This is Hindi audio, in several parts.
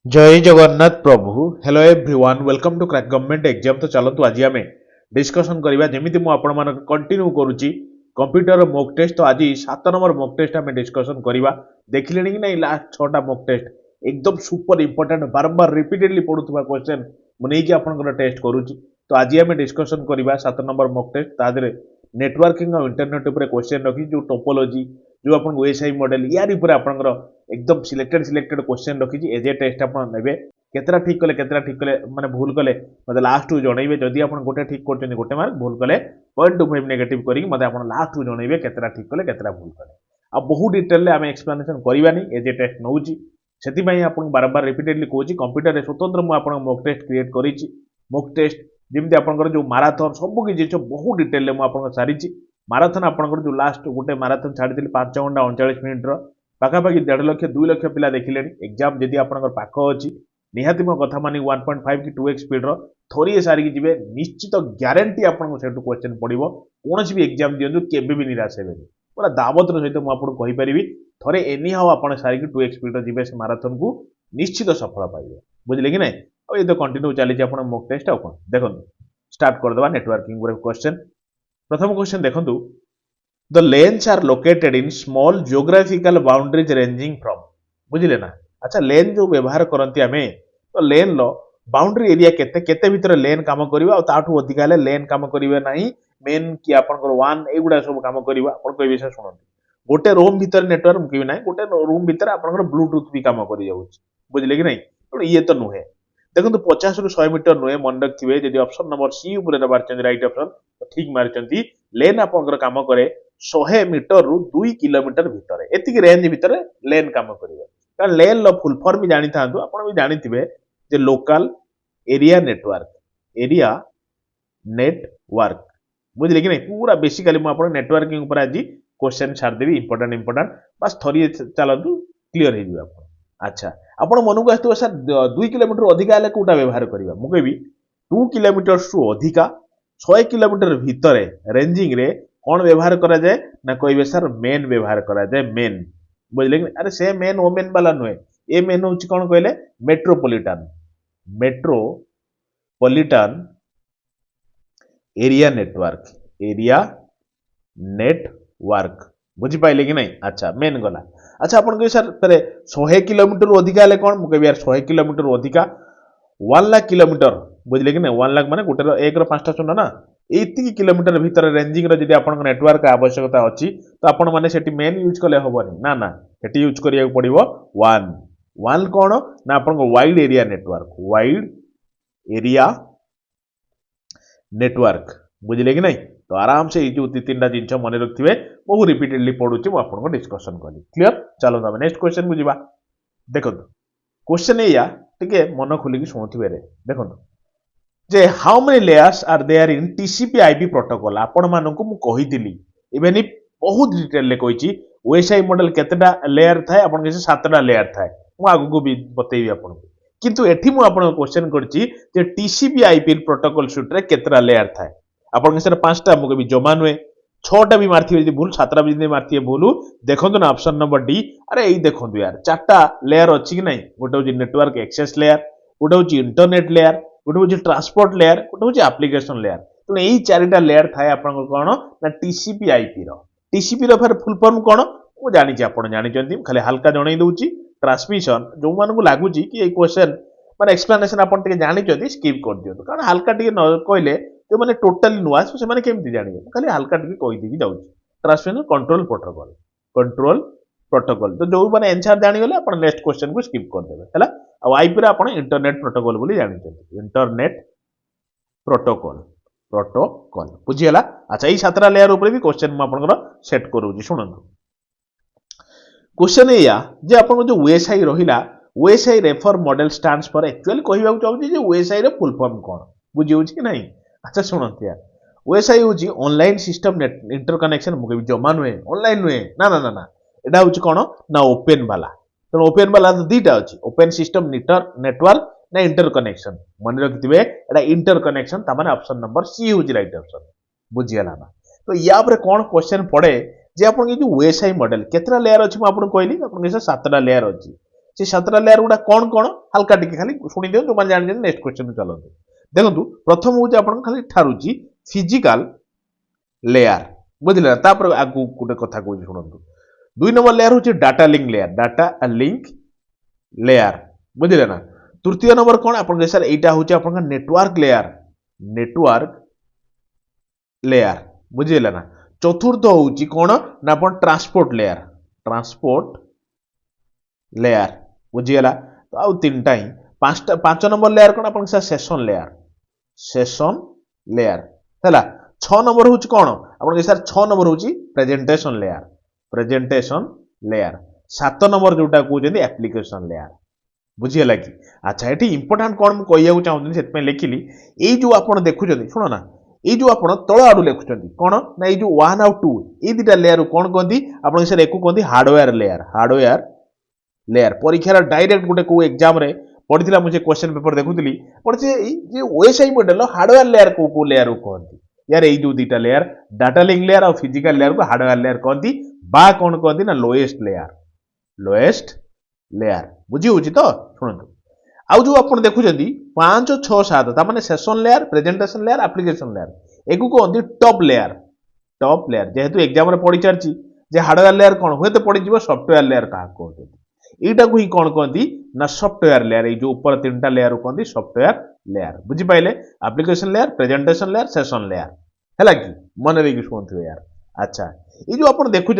जय जगन्नाथ प्रभु hello everyone welcome to crack government exam. तो चलतु आज आम डिस्कसन करवा जमी मुझे कंटिन्यू करुच्ची कंप्यूटर मॉक टेस्ट। तो आज 7 नंबर मॉक टेस्ट आम डिस्कसन करवा देखिले कि नहीं लास्ट 6टा मॉक टेस्ट एकदम सुपर इंपोर्टेंट बारंबार रिपीटेडली पड़ुवा क्वेश्चन मुझे आपंकर टेस्ट करुच्ची। तो आज आम डिस्कसन करवा 7 नंबर मॉक टेस्ट तादे नेटवर्किंग और इंटरनेट उपर क्वेश्चन रखी जो टोपोलॉजी जो आपन ओएसआई मॉडल यार ऊपर आपनकर एकदम सिलेक्टेड क्वेश्चन रखी एज ए टेस्ट आप ने केतरा ठीक कले माने भूल कले मतलब लास्ट को जनइबे जदि आप गोटे ठीक कर गोटे मार्क भूल कले 0.25 नेगेटिव करी मतलब आप लास्ट को जनइबे केतरा ठीक कले केतरा भूल कले आ बहुत डिटेल में आम एक्सप्लेनेशन करवानी एज ए टेस्ट नौ से आपको बारंबार रिपीटेडली कहूँ कंप्यूटर में स्वतंत्र मुझे मॉक टेस्ट क्रिएट करी मॉक टेस्ट जमी आपंकर जो माराथन सब किसी बहुत डिटेल मुझे सारी माराथन आपंकर जो लास्ट गोटे माराथन छाड़ी 5 घंटा 39 मिनिट्र पाखापाखि 1.5 लक्ष 2 लक्ष पिला देखिले एग्जाम जदि आपंकर पाख अच्छी निहाती मो कथा मानी 1.5 कि 2x स्पीड्र थोड़े सारिकी जी निश्चित ग्यारंटी आपको से क्वेश्चन पड़ो कौन भी एग्जाम दिंतु केवे भी निराश हे पूरा दावतर सहित मुझे कहीपरि थे एनी हाउ आप सारिकी 2x स्पीड्र जी से माराथन को निश्चित सफल पाइबे बुझे कि ना और ये तो कंटिन्यू चली मॉक टेस्ट आ कौन देखो स्टार्ट करदे नेटवर्किंग क्वेश्चन। प्रथम क्वेश्चन देखो the LANs are located in small geographical boundaries ranging from बुझिले ना। अच्छा लेन जो व्यवहार करती आम तो लेन लो बाउंड्री एरिया केते केते भीतर लेन काम करबा और ताठू अधिका ले लेन काम करिवे नाही मेन कि आपनकर वन एगुडा सब काम करबा आपन कोइ विषय सुनंतु गोटे रूम भीतर नेटवर्क मुकिबे नाही गोटे रूम भीतर आपनकर ब्लूटूथ भी काम करि जाउछ बुझिले कि नहीं तो ये तो नुहे देखो 50 रु 100 मीटर नुहे मन रखिए जदि ऑप्शन नंबर सी ऊपर मारचंदी राइट ऑप्शन तो ठीक मारचंदी लेन आपनकर काम करे 100 मीटर रु 2 किलोमीटर भीतर एतिक रेंज भीतर लेन काम करिवे कारण लेन लो फुल फॉर्म भी जानि थांतु आपण भी जानिथिबे जे लोकल एरिया नेटवर्क बुझिले कि नहीं पूरा बेसिकली मु आपण नेटवर्किंग ऊपर आज क्वेश्चन छाड़ देबी इंपोर्टेंट बस थोड़ी चलतु क्लियर हे जिवो आपण। अच्छा आपण मन को आसो सर 2 किलोमीटर अधिका हेले कोटा व्यवहार करबा मु कहबी 2 किलोमीटर रु अधिका 100 किलोमीटर भीतर रेंजिंग रे कौन व्यवहार करा जाए ना कहबे सर मेन व्यवहार करा जाए मेन बुझले कि अरे से मेन ओमेन वाला नुहे ए मेन होची कौन कहले मेट्रोपॉलिटन एरिया नेटवर्क बुझी पाइले कि नहीं। अच्छा मेन गला अच्छा अपन कह सर फिर 100 किलोमीटर अधिका हेले कौन मुझे यार 100 किलोमीटर अधिका 1 लाख किलोमीटर बुझले कि नहीं 1 लाख माने गोटे 1 रो 5टा शून्य ना एतिक किलोमीटर भीतर रेंजिंग रो जदि आपन नेटवर्क आवश्यकता अछि तो आपण माने सेठी मेन यूज कले होबनी ना ना सेठी यूज करिया पड़िबो वन कौन ना आपन वाइड एरिया नेटवर्क बुझले कि नहीं तो आराम से जो 3टा जिनस मन रखिए बहुत रिपीटेडली पढ़ुची मुझे डिस्कसन कली क्लियर। चलो तुम नेक्स्ट क्वेश्चन को जीवा देखो क्वेश्चन या टिके मन खोलिक शुणुवे देखो जे how many layers are there in TCP IP protocol आपण मानक मु कहितली इवेन बहुत डिटेल कही ओएसआई मॉडल केतेटा लेयर थाए आपण के 7टा लेयर थाए मु आगु को भी बतेबी आपण किंतु एठी मु आपण क्वेश्चन करची जे टीसीपी आईपी प्रोटोकॉल सूट रे केतेटा लेयर थाए आपण के 5टा मु भी जमा नुए 6टा भी मारथिबे भूल 7टा भी मारथिबे भूल देखंतु ना ऑप्शन नंबर डी अरे एई देखंतु यार 4टा लेयर अछि कि नहीं गोटे होची नेटवर्क एक्सेस लेयर गोटे होची इंटरनेट लेयर गोटे होची ट्रांसपोर्ट लेयर गोटे होची एप्लीकेशन लेयर तो एई 4टा लेयर थाए आपण कोन ना टीसीपी रो फिर फुल फॉर्म कोन मु जानि छी आपण जानि चंती खाली हल्का जणै दउची ट्रांसमिशन जो मान को लागुची कि ए क्वेश्चन माने एक्सप्लेनेशन आपण टिके जानि चंती स्किप कर दियो कारण हल्का टिके न कहले जो मैंने टोटाली नुआ से मैंने केमती जानिए खाली हल्का टिके कहि देकी जाउची ट्रांसमिशन कंट्रोल प्रोटोकॉल तो जो मैंने आंसर जानि गले आपण नेक्स्ट क्वेश्चन को स्किप कर देबे हला आ आईपी रे आपण इंटरनेट प्रोटोकॉल बोली जानि चंती इंटरनेट प्रोटोकॉल बुझी हला। अच्छा ई 7टा लेयर ऊपर भी क्वेश्चन म आपनकर सेट करूची सुनंतु क्वेश्चन या जे आपन जो ओएसआई रहिला OSI refer model stands for actually कहबा चाहूची जे ओएसआई रे फुल फॉर्म कोन बुझी होची कि नहीं। अच्छा शुणत यार ओएसआई होची ऑनलाइन सिस्टम इंटरकनेक्शन मुके भी जमा नुहे ऑनलाइन नुहे ना ना ना ना एटा होची कोन ना ओपन वाला तो ओपन वाला तो दीटा अछि ओपन सिस्टम नेटवर्क ना इंटरकनेक्शन मन रखिथिबे एटा इंटरकनेक्शन त माने ऑप्शन नंबर सी होची राइट ऑप्शन बुझियला ना। तो या पर कोन क्वेश्चन पड़े जे आपन के जो ओएसआई मॉडल केतरा लेयर अछि म आपन कहली आपन के 7टा लेयर अछि से सातटा लेयर गुड़ा कौन कौन हल्का टिके खाली शुणी दियो जो जान नेक्स्ट क्वेश्चन चलते देखो प्रथम हूँ आप खाली ठारूची फिजिकल लेयर बुझे तापर आगू गोटे कथा कहूँ शुणु 2 नंबर लेयर हूँ डाटा लिंक लेयर बुझे ना तृतीय नंबर कौन आप सर यहाँ हूँ नेटवर्क लेयर बुझीगला ना चतुर्थ हूँ कौन ना आप ट्रांसपोर्ट लेयर बुझीगला तो आउ तीनटा ही पांच नंबर लेयर कौन आप सेशन लेयर है 6 नंबर हूँ कौन आप सर 6 नंबर हूँ प्रेजेंटेशन लेयर 7 नंबर जोटा कहते एप्लिकेशन लेयर बुझीगला कि अच्छा ये इंपोर्टाट कौन मुझे कहूँ चाहूँगी लिखिली ये जो आप देखुं शुण ना ये जो आप तल आड़ लिखुं कौन ना ये जो 1 आउ 2 ये दुटा लेयर कौन कहती आप सर एक कहती हार्डवेयर लेयर परीक्षार डायरेक्ट गोटे को एग्जाम रे पढ़ी मुझे क्वेश्चन पेपर देखुली पढ़े ओएसआई मॉडल हार्डवेयर लेयर को लेयर कहती यार ये जो दुटा लेयर डाटा लिंक लेयर और फिजिकल लेयर को हार्डवेयर लेयर कहती बा कौन कहती ना लोएस्ट लेयर बुझी हूँ तो शुणु आउ जो आप देखुं 5 6 7 ताने session layer presentation layer application layer एक कहते टॉप लेयर जेहेतु एग्जाम पढ़ी चलती हार्डवेयर लेयर कौन हुए तो पड़ीज सफ्टवेयर लेयर क्या कहते यहाँ को ही कौन कहती ना सफ्टवेयर लेयर ये जो ऊपर 3टा लेयर कहती सफ्टवेयर लेयर बुझीपारे application layer presentation layer session layer है कि मन देखिए शुणुवे यार अच्छा ये जो आप देखुं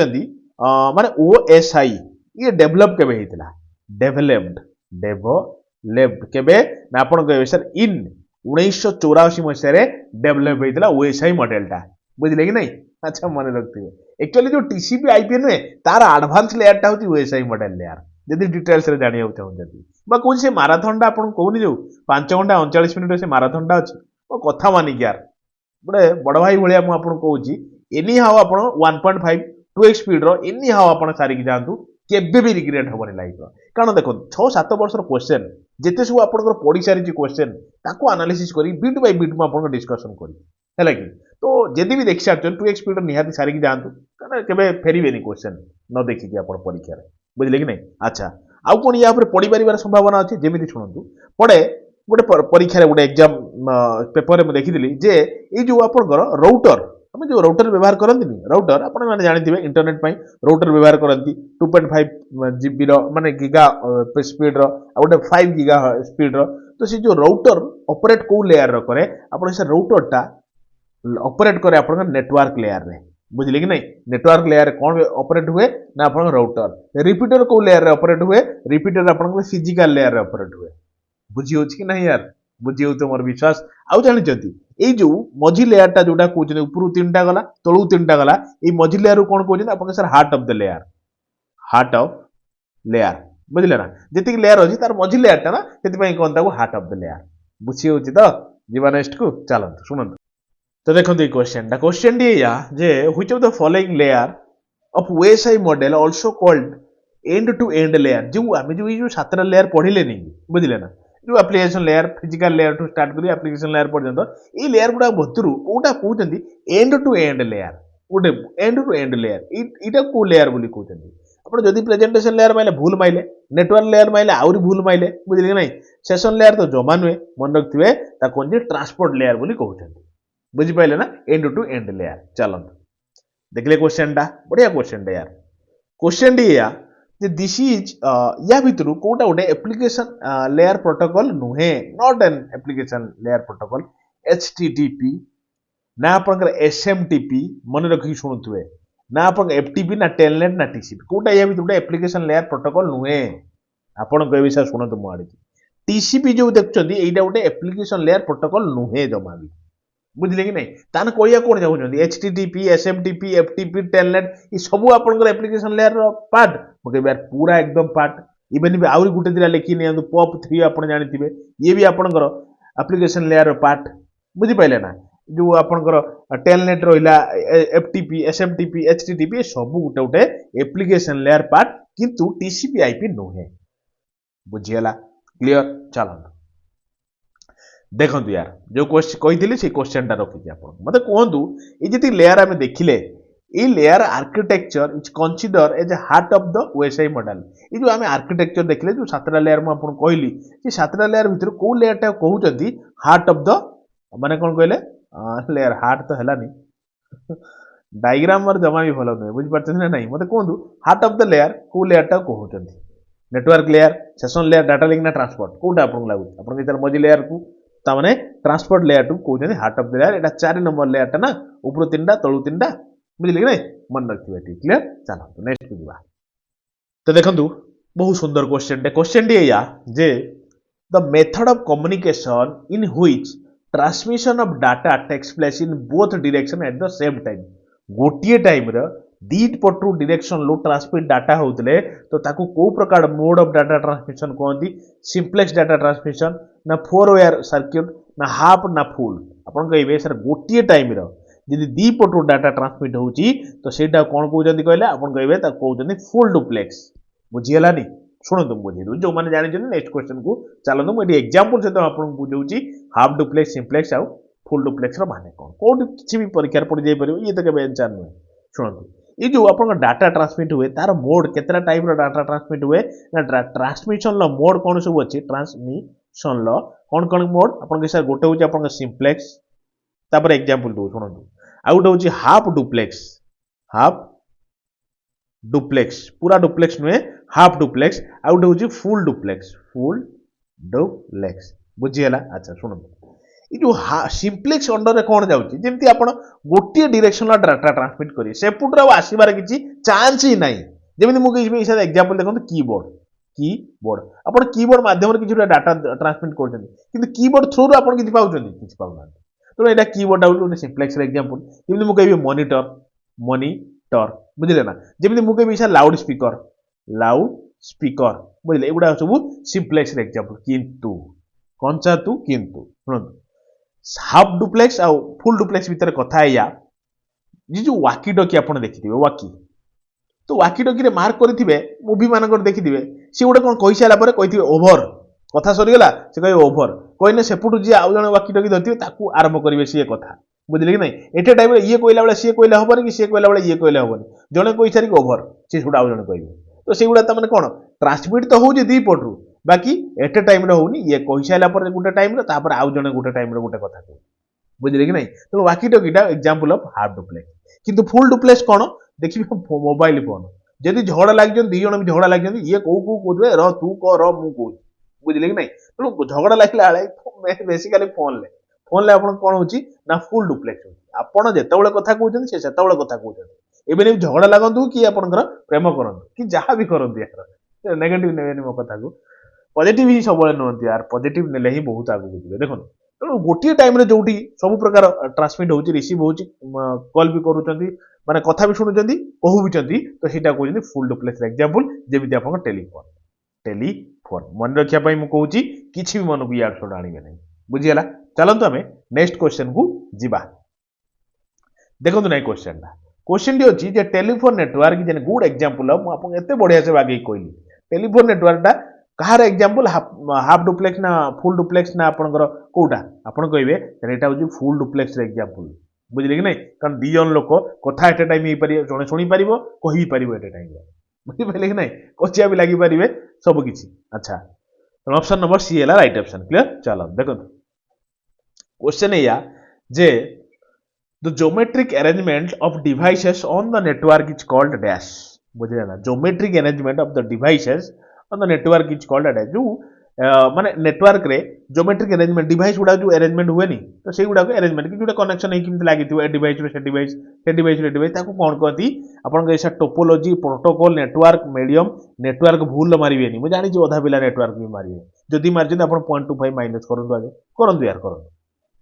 माने ओएसआई ये डेभलप केबे हेतिला डेभलप्ड केबे ना आपण कहबे सर इन 1984 मसीह डेभलप हेतिला ओएसआई मॉडलटा बुझिले कि नहीं अच्छा मन रखिए एक्चुअली जो टीसीपी आईपी नुहे तार एडवांस लेयरटा होती ओएसआई मॉडल लेयर जदि डिटेल्स रे जानिया चाहूँ बा कौन से माराथनटा आपन कहूनी जो 5 घंटा 39 मिनिट से माराथनटा अच्छी वो कथा मानिक यार गोटे बड़ भाई भाया मुझे कहूँ एनी हाउ आप 1.5 2x स्पीड एनी हाउ आप सारिकी जातु केबे भी रिग्रेट हेनी लाइफ कारण देखो 6-7 वर्ष क्वेश्चन जिते सब आप पढ़ी सारी क्वेश्चन ताको एनालिसिस करी बिट बाय बिट मुझे डिस्कसन करी है कि तो जदि भी देखी सारी 2x स्पीड निहाती सारिकी जातु कारण केबे फेरबेनी क्वेश्चन न देखिकी आप परीक्षा बुझे कि नहीं अच्छा आउ कौन या पढ़ी पार संभावना अच्छी जमी शुणु पढ़े गोटे परीक्षा गोटे एग्जाम पेपर में देखी जे ये जो आप राउटर आम जो राउटर व्यवहार करती राउटर आपने जानते हैं इंटरनेट राउटर व्यवहार करती 2.5 GB माने गिगा स्पीड रोटे 5 गिगा स्पीड तो सी जो राउटर ऑपरेट को लेयर करे आप राउटरटा ऑपरेट करे आप नेटवर्क लेयर रे बुझे कि नहीं नेटवर्क लेयर कौन ऑपरेट हुए ना आप राउटर रिपीटर को लेयर रे ऑपरेट हुए रिपीटर आप फिजिकल लेयर रे ऑपरेट हुए बुझी हो कि नहीं यार बुझी हो तो मोर विश्वास आउ जानते ये जो मझी लेयरटा जोटा कहते ऊपर 3टा गला तलू 3टा गला ये मझी लेयर कौन कहते आप sir heart of the layer बुझे ना जी लेयर अच्छी तार मझी लेयरटा ना से कहता हार्ट ऑफ द लेयर बुझी हो तो जीवा नेक्स्ट को चलते शुणु तो देखो क्वेश्चन टी या जे which of the following layer of OSI model also called end to end layer जो आम जो ये 7टा लेयर पढ़ले नहीं बुझे ना जो application layer physical layer to start करी एप्लिकेशन लेयर पर्यंत ये लेयर गुड़ा भर कोटा कहते एंड टू एंड लेयर गोटे एंड टू एंड लेयर यहाँ को लेयर बोली कहते आप जदि प्रेजेंटेशन लेयर माइले भूल माइले नेटवर्क लेयर माइले आउरी भूल माइले बुझे कि नहीं सेशन लेयर तो जमा नुहे मन रखिए कौन ट्रांसपोर्ट लेयर बोली कहते बुझिपारे ना एंड टू एंड लेयर चलते देखिले क्वेश्चन टा बढ़िया क्वेश्चन टा यार क्वेश्चन टी या दिस इज या भितर कोटा गोटे एप्लिकेशन लेयर प्रोटोकॉल नुहे not an application layer protocol HTTP ना आप SMTP मन रखी शुणुवे ना आप FTP ना टेलनेट ना TCP कोटा या भितर गोटे एप्लिकेशन लेयर प्रोटोकॉल नुहे आपन कह विषय शुणु मुझे TCP जो देखुं यहाँ गोटे एप्लिकेशन लेयर प्रोटोकॉल नुहे जमा भी बुझे कि नहीं ताने कहया कौन चाहते HTTP SMTP FTP टेलनेट ये सब आप एप्लिकेशन लेयर पार्ट मुझे यार पूरा एकदम पार्ट इवेन भी आहरी गोटे दिना लिखी नि POP3 आप जानते ये भी आपंकर एप्लिकेशन लेयर पार्ट बुझिपारे ना जो आपंकर टेलनेट रहा FTP SMTP HTTP सब गोटे गोटे एप्लिकेशन लेयर पार्ट किंतु TCP IP नुहे बुझीगला क्लियर चलते देखो यार जो कही से क्वेश्चन टा रखी आप मत कहतु ये जी लेयर आम देखिले a layer architecture is consider as a heart of the OSI model. ये जो आम आर्किटेक्चर देखले जो सातटा लेयर मैं आपको कहली कि सातटा लेयर भितर को लेयर टा कहउचंती हार्ट ऑफ द माने कोन कहले लेयर हार्ट तो हेलानी डायग्राम मार जमा भी भलो नहीं बुझ पारछन ना नहीं मते कहंतु हार्ट ऑफ द लेयर को लेयर टा कहउचंती network layer session layer data link ना ट्रांसपोर्ट कोटा आपन लागु आपन के मझी लेयर को ता माने ट्रांसपोर्ट लेयर टू कहउचंती हार्ट ऑफ द लेयर एटा 4 नंबर लेयर टा ना ऊपर तीनटा तळु तीनटा बुझिले कि नहीं मन रखिबे ठीक क्लियर चलो नेक्स्ट को दिबा तो देखंतु बहुत सुंदर क्वेश्चन डी या जे the method of communication in which transmission of data takes place in both direction at the same time गोटिए टाइम रे दीट पटू डायरेक्शन लो ट्रांसमिट डाटा होतले तो ताकू को प्रकार मोड ऑफ डाटा ट्रांसमिशन कहंती सिंप्लेक्स डाटा ट्रांसमिशन ना फोर वेयर सर्किट ना हाफ ना फुल आपन कहबे सर गोटिए टाइम रे यदि दी पटू डाटा ट्रांसमिट होची तो सेटा कोन कहउचंती कहले आपन कहबे ता कहउचंती फुल डुप्लेक्स बुझियलानी शुणु तुम बुझे दो जो माने जानि नेक्स्ट क्वेश्चन को चलो मैं एग्जांपल से तो आपन बुझौची हाफ डुप्लेक्स सिंप्लेक्स आउ फुल डुप्लेक्स रो माने कोन कोड किछि भी परीक्षा पड़ जाई परियो ये तो केबे आंसर नै शुणु ये जो आपन डाटा ट्रांसमिट हुए तार मोड केतरा टाइप रो डाटा ट्रांसमिट हुए ना ट्रांसमिशन लो मोड कोन सब अछि ट्रांसमिशन लो कोन मोड आपन के सर गोटे होची आपन सिंप्लेक्स तापर एग्जांपल दो शुणु आ गोटे होची हाफ डुप्लेक्स पूरा डुप्लेक्स नुहे हाफ डुप्लेक्स आ गोटे होची फुल डुप्लेक्स बुझिएला अच्छा शुणु ये जो सिंप्लेक्स अंडर रे कोन जाउची जेमति आपण गोटिए डायरेक्शनल डाटा ट्रांसमिट करी सेपुट रे आसीबार किछि चांस ही नाही जेमति मु कहि इसा एग्जांपल देखंतु कीबोर्ड आपण कीबोर्ड माध्यम रे किछि डाटा ट्रांसमिट करछन किंतु कीबोर्ड थ्रू रे आपण किछि पाउछन किछि पाउना तो एटा कीबोर्ड आउट सिंप्लेक्स रे एग्जांपल जेमति मु कहि मॉनिटर बुझिले ना जेमति मु कहि इसा लाउड स्पीकर बुझिले एगुडा सब सिंप्लेक्स रे एग्जांपल किंतु कंचा तू किंतु सुनंतु हाफ डुप्लेक्स आ फुल डुप्लेक्स भीतर कथा या जी जो वाकी टॉकी आपण देखिथिबे वाकी तो वाकी टॉकी रे मार्क करथिबे मूवी मानकर देखिथिबे से गोटे कोन कहि साला परे कहिथिबे ओभर कथा सरी गेला से कहि ओभर कहिने सेपुटु जी आउ जने वाकी टॉकी धरथिबे ताकू आरंभ करिवे से कथा बुझिले कि नहीं एटे टाइम रे ये कहला बेला से कहला हबनी कि से कहला बेला ये कहला हबनी जने कहि सारी ओभर से सुडा आउ जने कहिबे तो से गुडा त माने कोन ट्रांसमिट तो होउजे दी पटरू बाकी एटे टाइम रे होउनी ये कहि साला पर गुटे टाइम रे तापर आउ जने गुटे टाइम रे गुटे कथा कहू बुझिले कि नहीं तो वाकी टॉकीटा एग्जांपल ऑफ हाफ डुप्लेक्स किंतु फुल डुप्लेक्स कोन देखिबे मोबाइल फोन जदि झगड़ा लाग जन दी जन भी झगड़ा लाग जन ये कहबे र तू कह र मु कहू बुझिले कि नहीं तो झगड़ा लागला आले बेसिकली फोन ले आपण कोन होची ना फुल डुप्लेक्स होची आपण जेतेबेले कथा कहउछन से सेतेबेले कथा कहउछन एबे नै झगड़ा लागंतु कि आपनकर प्रेम करंतु कि जहां भी करंतु यार नेगेटिव नेबेनी मो कथा को पॉजिटिव ही सबले नहंती यार पॉजिटिव नेले ही बहुत आगु बुझिबे देखो तो गोटिए टाइम रे जोटी सब प्रकार ट्रांसमिट होची रिसीव होची कॉल भी करूचंती माने कथा भी सुनुचंती कहू भी चंती तो सेटा कहउचंती फुल डुप्लेक्स एग्जांपल जेमिति आपन टेलीफोन मन रखिया पई मु कहूची किछि भी मन को याद छोड़ आनिबे नै बुझियला चलंतु हमें नेक्स्ट क्वेश्चन को जिबा देखंतु नै क्वेश्चन डी अछि जे टेलीफोन नेटवर्क जे गुड एग्जांपल मु आपन एते बढ़िया से बागे कहली टेलीफोन नेटवर्क टा कहार एग्जांपल हाफ डुप्लेक्स ना फुल डुप्लेक्स ना आपनकर कोटा आपन कहबे एटा होची फुल डुप्लेक्स रे एग्जांपल बुझिले कि नहीं कारण दी जन लोक कथा एटे टाइम ही पारि जने सुनी पारिबो कहि पारिबो एटे टाइम बुझि पाइले कि नहीं कचिया भी लागि पारिबे सब किछि अच्छा तो ऑप्शन नंबर सी है राइट ऑप्शन क्लियर चलो देखो क्वेश्चन है या जे the geometric arrangement of devices on the network is called dash बुझिले ना geometric arrangement of the devices on the network is called dash जो माने नेटवर्क रे ज्योमेट्रिक अरेंजमेंट डिवाइस गुडा जो अरेंजमेंट हुए नी तो सेही गुडा को अरेंजमेंट कि जोटा कनेक्शन है किमते लागि थिबो ए डिवाइस रे से डिवाइस ताको कोन कहती आपन के ऐसा topology protocol network medium network भूल मारिबे नी मु जानि जे आधा बिला नेटवर्क भी मारिबे जदी मार जदी आपन 0.25 माइनस करन आगे करन यार करन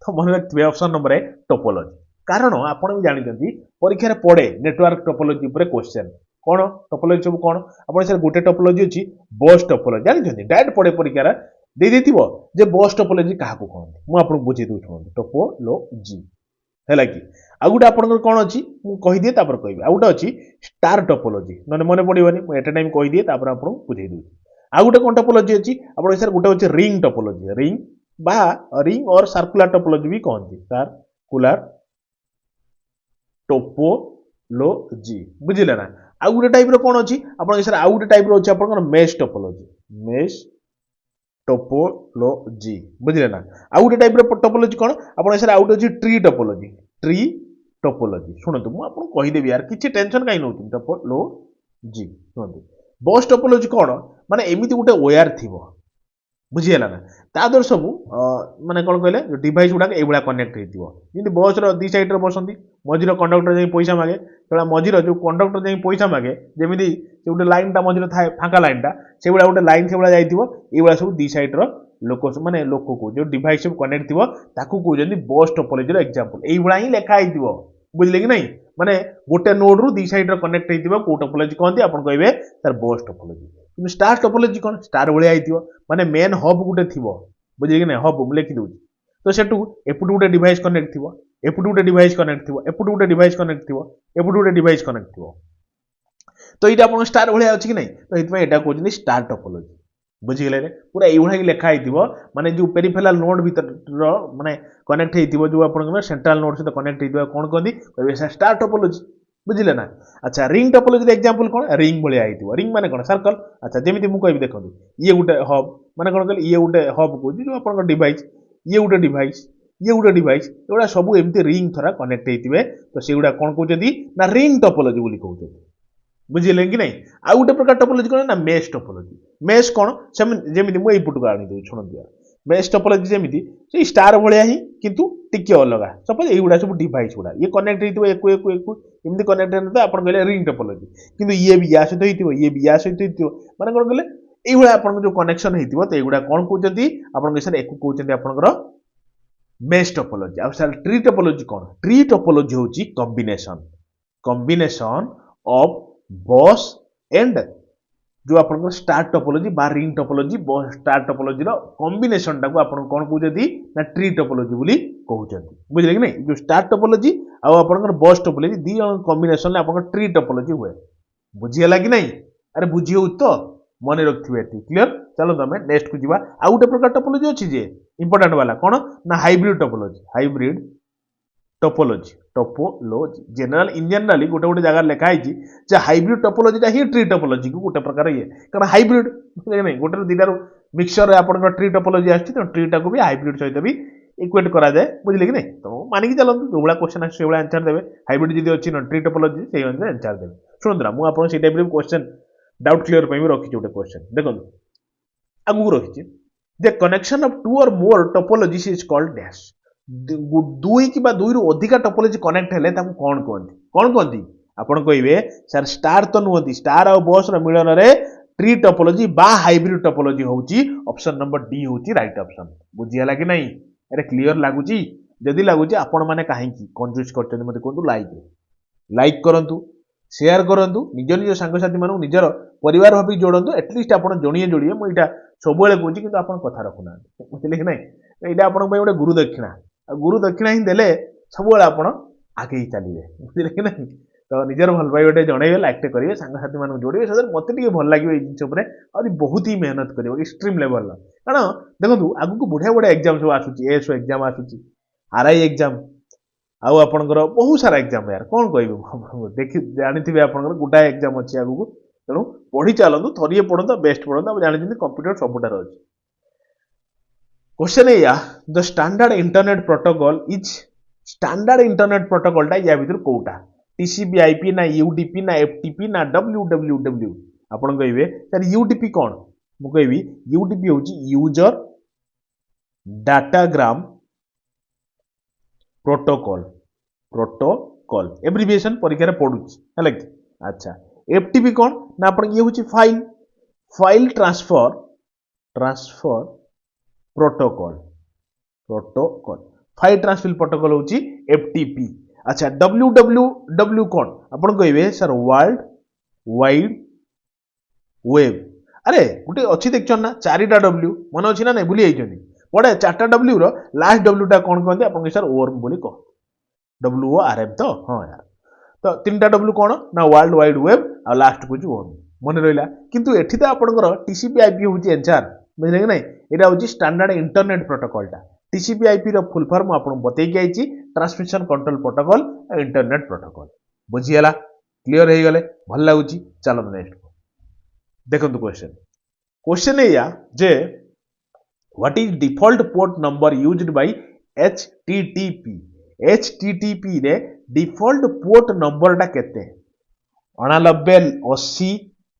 तो मन रखिबे ऑप्शन नंबर है टोपोलॉजी कारण आपन भी जानि जंती परीक्षा रे पड़े नेटवर्क टोपोलॉजी ऊपर क्वेश्चन कोन टोपोलॉजी सब कोन आपन सर गोटे टोपोलॉजी अछि बस टोपोलॉजी जानि जंती डायरेक्ट पड़े परीक्षा रे दे देथिबो जे बस टोपोलॉजी काहा को कहंती मु आपन बुझी दउ छन टोपोलॉजी हैला कि आ गुटे आपन कोन अछि मु कहि दिए तापर कहबे आ गुटे अछि स्टार टोपोलॉजी नने मने पडिबनी मु एटा टाइम कहि दिए तापर आपन बुझै दउ आ गुटे कोन टोपोलॉजी अछि आपन सर गुटे अछि रिंग टोपोलॉजी रिंग और सर्कुलर टोपोलॉजी भी कहंती सर्कुलर टोपोलॉजी ଟୋପୋଲୋଜି ବୁଝିଲେ ना आउ गोटे टाइप रो कोन अछि आपण सर आउ गोटे टाइप रो अछि आपण मेश टोपोलोजी मेश टोपोलोजी बुझिले ना आउ गोटे टाइप रो टोपोलोजी कोन आपण सर आउ गोटे अछि ट्री टोपोलोजी शुणतु मु आपन कहि देबी यार किछि टेंशन काई नउति टोपोलोजी शुणतु बस टोपोलोजी कोन माने एमिति गोटे वेयर थिबो बुझिहेला ना ता द्वारा सब माने कोन कहले डिवाइस गुडा एइबळा कनेक्ट हेतिबो जेंति बस रो दी साइड रो बसंती मझिरो कंडक्टर जाई पैसा मागे तळा मझिरो जो कंडक्टर जाई पैसा मागे जेमिति से गोटे लाइन ता मझिरो थाए फांका लाइन ता सेबळा गोटे लाइन सेबळा जाईतिबो एइबळा सब दी साइड रो लोक माने लोक को जो डिवाइस सब कनेक्ट थिबो ताकू कहउजंती बस टोपोलोजी रो एग्जांपल एइबळा ही लेखा आइतिबो बुझले कि नहीं माने गोटे नोड रु दी साइड रो कनेक्ट हेतिबो को टोपोलोजी कहंती आपण कहबे सर बस टोपोलोजी किंतु स्टार टोपोलोजी कोन स्टार भलिया आइतिबो माने मेन हब गुटे थिबो बुझे कि नहीं हब मु लिखि दउची तो सेटू एपुटू गुटे डिवाइस कनेक्ट थिबो एपुटू गुटे डिवाइस कनेक्ट थिबो एपुटू गुटे डिवाइस कनेक्ट थिबो एपुटू गुटे डिवाइस कनेक्ट थिबो तो इटा आपण स्टार भलिया अछि कि नहीं तो इतमे एटा कहउजनी स्टार टोपोलोजी बुझी गेले रे पूरा एउडा कि लेखा आइतिबो माने जो पेरिफेरल नोड भीतर रो माने कनेक्ट हेतिबो जो आपण सेंट्रल नोड से कनेक्ट हेतिबो कोन कहंदी कहबे स्टार टोपोलोजी बुझिले ना अच्छा रिंग टोपोलोजी एग्जांपल कोन रिंग भलिया आइतिबो रिंग माने कोन सर्कल अच्छा जेमिति मु कहबी देखंतु ये गुटे हब माने कोन कहली ये गुटे हब को जो आपण डिवाइस ये गुटे डिवाइस ये गुटे डिवाइस एउडा सब एमिति रिंग थरा कनेक्ट हेतिबे तो सेउडा कोन कहउजदी ना रिंग टोपोलोजी बोली कहउजदी बुझिले कि नहीं आ गोटे प्रकार टोपोलोजी कोन ना मेश टोपोलोजी मेश कोन जेमिति मु एई पुटको आनी दउ छुनंतु यार मेश टोपोलोजी जेमिति से स्टार भलिया ही किंतु टिके अलगा सपोज एइगुडा सब डिवाइस गुडा ये कनेक्ट हेतिबो एकु एमिति कनेक्ट हेन आपण कहले रिंग टोपोलोजी किंतु ये भी या सहित हेतिबो ये भी या सहित हेतिबो माने कोन कहले एइगुडा आपण जो कनेक्शन हेतिबो तो एइगुडा कोन कहउजंती आपण के सर एकु कहउजंती आपनकर मेश टोपोलोजी आ सर ट्री टोपोलोजी कोन ट्री टोपोलोजी होची कॉम्बिनेशन ऑफ बस एंड जो आपन स्टार टोपोलोजी बा रिंग टोपोलोजी बस स्टार टोपोलोजी रो कॉम्बिनेशन टाको आपन कोन कहउजंती ना ट्री टोपोलोजी बोली कहउजंती बुझले कि नहीं जो स्टार टोपोलोजी आ आपन बस टोपोलोजी दी कॉम्बिनेशन ले आपन ट्री टोपोलोजी हुए बुझियला कि नहीं अरे बुझी हो तो मने रखथिबे एटी क्लियर चलो तमे नेक्स्ट को जीवा आ गोटे प्रकार टोपोलोजी अछि जे इंपोर्टेंट वाला कोन ना hybrid topology general in generally गोटे गोटे जगह लिखा है जे हाइब्रिड टोपोलोजी ही ट्री टोपोलोजी को गोटे प्रकार ये कारण हाइब्रिड नहीं गोटे दुईटार मिक्सचर आपन ट्री टोपोलोजी आछि तो ट्री टाको भी हाइब्रिड सहित भी इक्वेट करा जाए बुझले कि नहीं तो मानिक चलतु जो भाया क्वेश्चन आसे से आंसर देवे हाइब्रिड जदि अच्छी न ट्री टोपोलोजी से आंसर देवे शुणु ना मुझे से टाइप क्वेश्चन डाउट क्लियर पे भी रखी गोटे क्वेश्चन देखो आगू रखी द कनेक्शन ऑफ टू और मोर टोपोलॉजीज इज कॉल्ड डैश दुई कि दुई रु अधिका टोपोलॉजी कनेक्ट हेले ताकू कौन कहती आपण कहिबे सर स्टार तो नुहंती स्टार और बस रो मिलन रे ट्री टोपोलॉजी बा हाइब्रिड टोपोलॉजी होउची ऑप्शन नंबर डी होउची राइट ऑप्शन बुझियाला कि नहीं अरे क्लियर लागुची जदि लागुची आपण माने काहे की कंफ्यूज करते मते कोंतु लाइक करंतु शेयर करंतु निज निज सांगसाथी मानू निजर परिवार भाबी जोड़ंतु एटलिस्ट आपण जोड़िए मु इटा सबुले कहूची किंतु आपण कथा रखुना बुझले कि नहीं एटा आपण गुरु दक्षिणा ही देले सबुले आपण आगे चलिए बुझले कि नहीं तो निजर भल पाइबे जणैबे लाइक करेंगे सांगसाथी मानू जोड़े सर मत टे भल लगे ये जिन और बहुत ही मेहनत कर एक्सट्रीम लेवल कारण देखो आगू बढ़िया बढ़िया एग्जाम सब आसूची एएसओ एग्जाम आसूची आरआई एग्जाम आउ आपनकर बहुत सारा एग्जाम यार कौन कहबे देखि जानिथिबे आपनकर गोटा एग्जाम अछि आगु तेणु पढ़ी चलतु थरिए पढ़ंतु बेस्ट पढ़ंतु आप जानिथिबे कंप्यूटर सबुटार अछि क्वेश्चन या the standard internet protocol is standard internet protocol टा या भीतर कोउटा टीसीपी आईपी ना यूडीपी ना एफटीपी ना डब्ल्यूडब्ल्यूडब्ल्यू आपण कहबे सर यूडीपी कोन मु कहबी यूडीपी होची यूजर डाटाग्राम प्रोटोकॉल एब्रिविएशन परीक्षा पढ़ुची है कि अच्छा एफटीपी कौन ना अपन ये होची file transfer protocol file transfer protocol होची एफटीपी अच्छा डब्ल्यूडब्ल्यूडब्ल्यू कौन अपन कहबे सर वर्ल्ड वाइड वेब अरे गोटे अच्छी देखछन ना चारिटा डब्ल्यू मन अच्छी ना नहीं भूली जाइछन पड़े चार्टा डब्ल्यू रो लास्ट डब्ल्यू टा कौन कहते अपन सर वर्म बोली कह WORM तो हाँ यार तो तीन डब्ल्यू कौन ना वर्ल्ड वाइड वेब आ लास्ट को वर्म मन रहा किंतु एठी तो आपनकर टीसीपी आईपी होची आंसर बुझले कि नहीं एटा होची स्टैंडर्ड इंटरनेट प्रोटोकॉल टा टीसीपी आईपी रो फुल फॉर्म आपन बतै के आइची transmission control protocol internet protocol बुझियला क्लियर हो गले भल लगुच चलो नेक्स्ट देखो क्वेश्चन क्वेश्चन या जे what is default port number used by HTTP HTTP रे डिफॉल्ट पोर्ट नंबर टा केते 89 80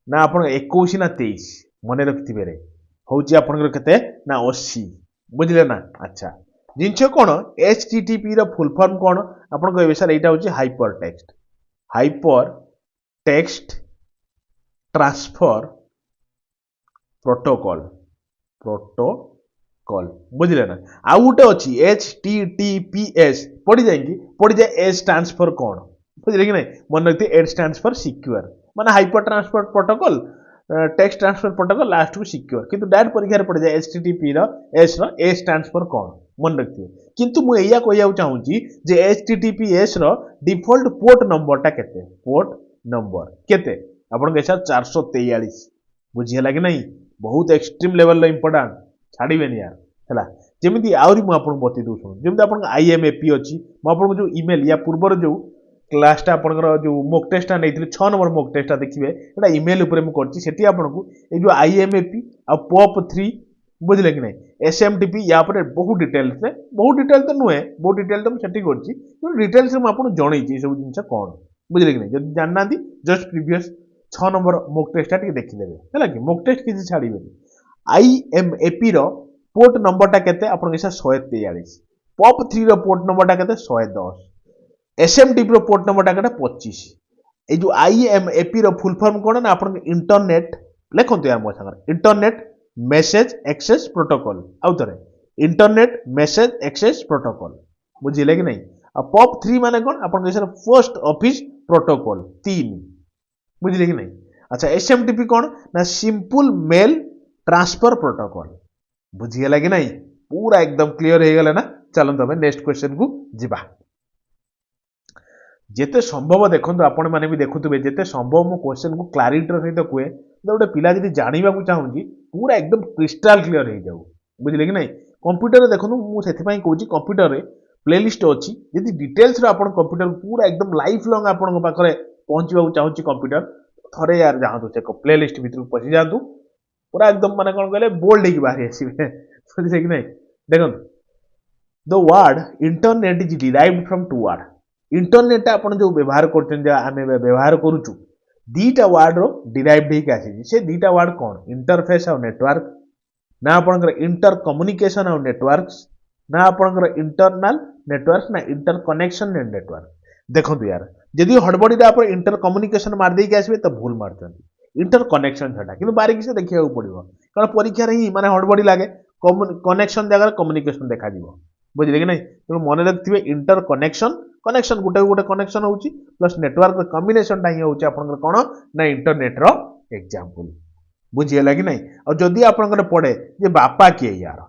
ना आपण 21 ना 23 मने रखिथिबे रे होची आपनकर केते ना 80 बुझिले ना अच्छा जिनछ कोन HTTP रो फुल फॉर्म कोन आपण कहबे सर एटा होची हाइपर टेक्स्ट ट्रांसफर प्रोटोकॉल बुझिले ना आ गुटे अछि HTTPS पढ़ी जाए S स्टैंड्स फॉर कोन बुझिले कि नहीं मन रखते H स्टैंड्स फॉर सिक्योर माने hyper transfer protocol text transfer protocol last को सिक्योर किंतु डायरेक्ट परीक्षा रे पड़ जाए HTTP रो S रो A स्टैंड्स फॉर कोन मन रखते किंतु मु एया कहया चाहूची जे HTTPS रो डिफॉल्ट पोर्ट नंबर टा केते पोर्ट नंबर केते आपण के सर 443 बुझियला कि नहीं बहुत एक्सट्रीम लेवल इंपोर्टाट छाड़बेनि यार है जमी आहरी मुझे बतई दूँ जमी आप IMAP अच्छी मुझे जो इमेल या पूर्वर जो क्लासटा आपंकर जो मोक टेस्टा नहीं 6 नंबर मोक टेस्टा देखिए ये इमेल मुझे आपको ये जो IMAP आ POP3 बुझे कि नहीं SMTP या बहुत डिटेल तो नुहे बहुत डिटेल तो मुझे कर डिटेल्स मुझे जनई सब जिन कौन बुझे कि नहीं जब जानना जस्ट प्रीवियस 6 नंबर मोक टेस्टा देखिदेवे है कि मोक टेस्ट किसी छाड़बे IMAP रो पोर्ट नंबर टा केते आपन कैसा 143 POP3 रो पोर्ट नंबर टा केते 110 SMTP रो पोर्ट नंबर टा केते 25 ए जो IMAP रो फुल फॉर्म कोन ना आपन इंटरनेट लेखंतु यार मो संग इंटरनेट मैसेज एक्सेस प्रोटोकॉल आउतरे इंटरनेट मैसेज एक्सेस प्रोटोकॉल बुझिले कि नहीं आ POP3 माने कोन आपन कैसा पोस्ट ऑफिस प्रोटोकॉल 3 बुझिले कि नहीं अच्छा SMTP कोन ना सिंपल मेल ट्रांसफर प्रोटोकॉल बुझीगला कि नहीं पूरा एकदम क्लियर हो गला ना चलो तबे नेक्स्ट क्वेश्चन को जिबा जेते संभव देखंतु आपण माने भी देखुतबे जेते संभव मो क्वेश्चन को क्लैरिटी सहित कुए गोटे पिला जदी जानिबा को चाहूची पूरा एकदम क्रिस्टल क्लियर हो जाऊ बुझिले कि नहीं कंप्यूटर रे देखंतु मु सेति पई कहूची कंप्यूटर रे प्लेलिस्ट अछि जदी डिटेल्स रे आपण कंप्यूटर पूरा एकदम लाइफ लॉन्ग आपण को पाखरे पहुंचबा को चाहूची कंप्यूटर थरे यार जाहतु से प्लेलिस्ट भीतर पसी जातु पूरा एकदम माने कौन कहले बोल्ड ही बाहर आसीबे बुझिले कि नहीं देखो the word internet is derived from two word internet आपण जो व्यवहार करछन जे आमे व्यवहार करूछु दीटा वर्ड रो डिराइव्ड ही आसी से दीटा वर्ड कौन इंटरफेस और नेटवर्क ना आपनकर इंटर कम्युनिकेशन और नेटवर्क्स ना आपनकर इंटरनल नेटवर्क ना इंटर कनेक्शन नेटवर्क देखो यार जदि हड़बड़ी रे आप इंटर कम्युनिकेशन मार देके आसबे तो भूल मारछन इंटर कनेक्शन छटा किंतु बारीकी से देखिया पड़ो कारण परीक्षा ही माने हड़बड़ी लागे कनेक्शन जगह कम्युनिकेशन देखा जीवो बुझिले कि नहीं तो मन रखिथे इंटर कनेक्शन गोटे गोटे कनेक्शन होची प्लस नेटवर्क कॉम्बिनेशन टा ही होची आपनकर कोन ना इंटरनेट रो एग्जांपल बुझियला कि नहीं और जदि आपनकर पड़े जे बापा किए यार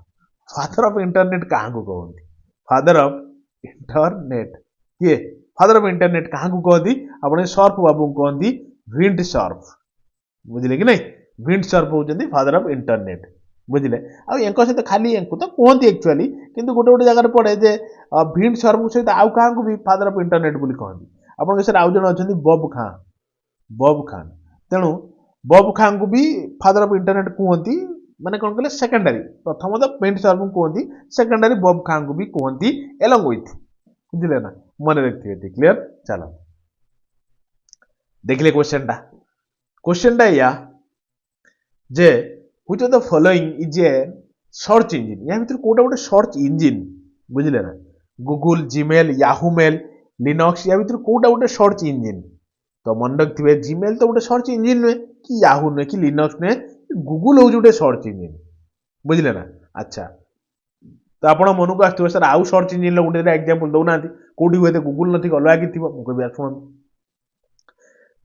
फादर ऑफ इंटरनेट कहां को कहंती फादर ऑफ इंटरनेट किए फादर ऑफ इंटरनेट कहां को कहती आपने सर्फ बाबू कहती विंड सर्फ बुझिले कि नहीं विंड सर्फ होचंदी फादर ऑफ इंटरनेट बुझिले आ एंको सहित खाली एंको तो कहती एक्चुअली किंतु गोटे गोटे जगह पड़े जे विंड सर्फ सहित आउ कहां को भी फादर ऑफ इंटरनेट बोली कहती आपन सर आउ जण अछंदी बब खान तेणु बब खान को भी फादर ऑफ इंटरनेट कहती माने कौन कहले सेकेंडरी प्रथम तो विंड सर्फ कहती सेकेंडरी बब खान को भी कहती एलोंग विथ बुझिले ना मन रखिए क्लियर चलो देखिले क्वेश्चन टा या जे which of the following is a search engine या भीतर कोटा गोटे सर्च इंजिन बुझिले ना Google Gmail Yahoo mail Linux या भीतर कोटा गोटे सर्च इंजिन तो मन रखिए जीमेल तो गोटे सर्च इंजिन नुहे कि याहू नुहे कि लिनक्स नुहे गूगल हूँ गोटे सर्च इंजिन बुझिले ना अच्छा तो आप मन को आसो सर आउ सर्च इंजिन गोटे एग्जांपल दौना कौटी हुए गूगल नथी अलग कि मुझे शुणु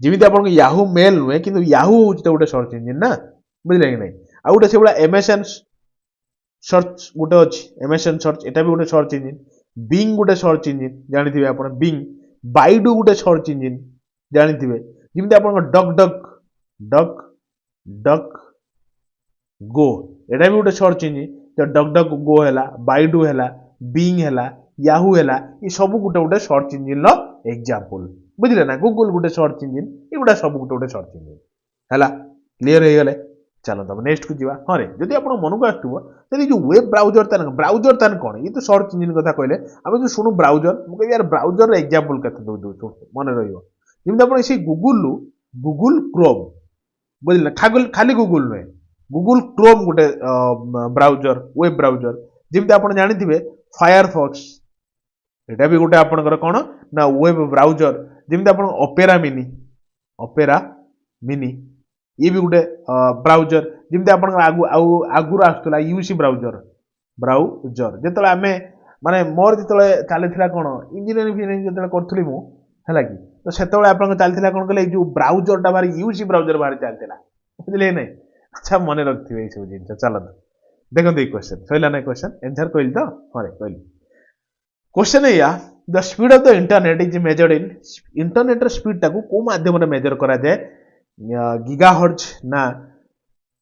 जमी आप याहू मेल नुहे कि याहू हूँ तो गोटे सर्च इंजिन ना बुझे कि नहीं आ गोटे से एमएसएन सर्च गोटे अच्छी एमएसएन सर्च एटा भी गोटे सर्च इंजिन बिंग गोटे सर्च इंजिन जानी आप बिंग बाइडू गोटे सर्च इंजिन जानी जमी आप डक डक डक डक गो एटा भी गोटे सर्च इंजिन तो डक डक गो है बाइडू है बिंग है याहू है ये सब गोटे गोटे सर्च इंजिन एग्जांपल बुझिले ना गूगल गोटे सर्च इंजिन एगुड़ा सब गोटे गोटे सर्च इंजिन है क्लीयर हो गले चलो तब नेक्स्ट को जीवा हाँ रे जदि आप मन को आसो जो वेब ब्राउजर तान कौन ये तो सर्च इंजिन कथा कहले आम जो शुणु ब्राउजर मुझे यार ब्राउजर एग्जांपल केते दो मन रही आप गूगल गूगल क्रोम बुझे खाली गूगल नुहे गूगल क्रोम गोटे ब्राउजर वेब ब्राउजर जमी आप जानी फायरफॉक्स एटा भी गोटे आपंकर कौन ना वेब ब्राउजर जमी आप अपेरा मिनी ये भी गोटे ब्राउजर जमी आप आगुरी आसूला यूसी ब्राउजर जो आम माने मोर जो चली कौन इंजीनियरिंग जो करी है कि तो से आप चलता कौन कहले जो ब्राउजरटा बाहर यूसी ब्राउजर बाहर चलता बुझे ना अच्छा मन रखिए ये सब जिन चलते देखो ये क्वेश्चन सैला ना क्वेश्चन आंसर कहली तो हाँ कहली क्वेश्चन या the speed of the internet is measured in internet speed टाको को माध्यम मेजर करा जाए गीगाहर्ट्ज ना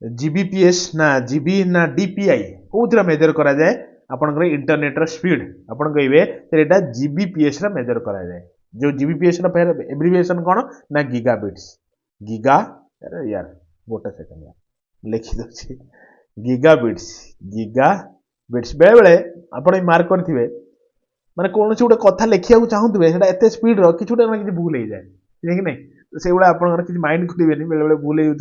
जीबीपीएस ना जीबी ना डीपीआई कौन मेजर करा जाए आपनकर इंटरनेट स्पीड आपन कहे जीबीपीएस मेजर करा जाए जो जीबीपीएस एब्रिविएशन कौन ना गीगाबिट्स गीगा अरे यार गोटे सेकंड यार लिखी दे गीगाबिट्स बेले बेले आप मार्क करेंगे माने कौन से गोटे कथा लिखा चाहूे एत स्पीड कि कि भूल हो जाए ठीक है नहीं से गुड़ा आप माइंड करेंगे बेले बेले भूल हो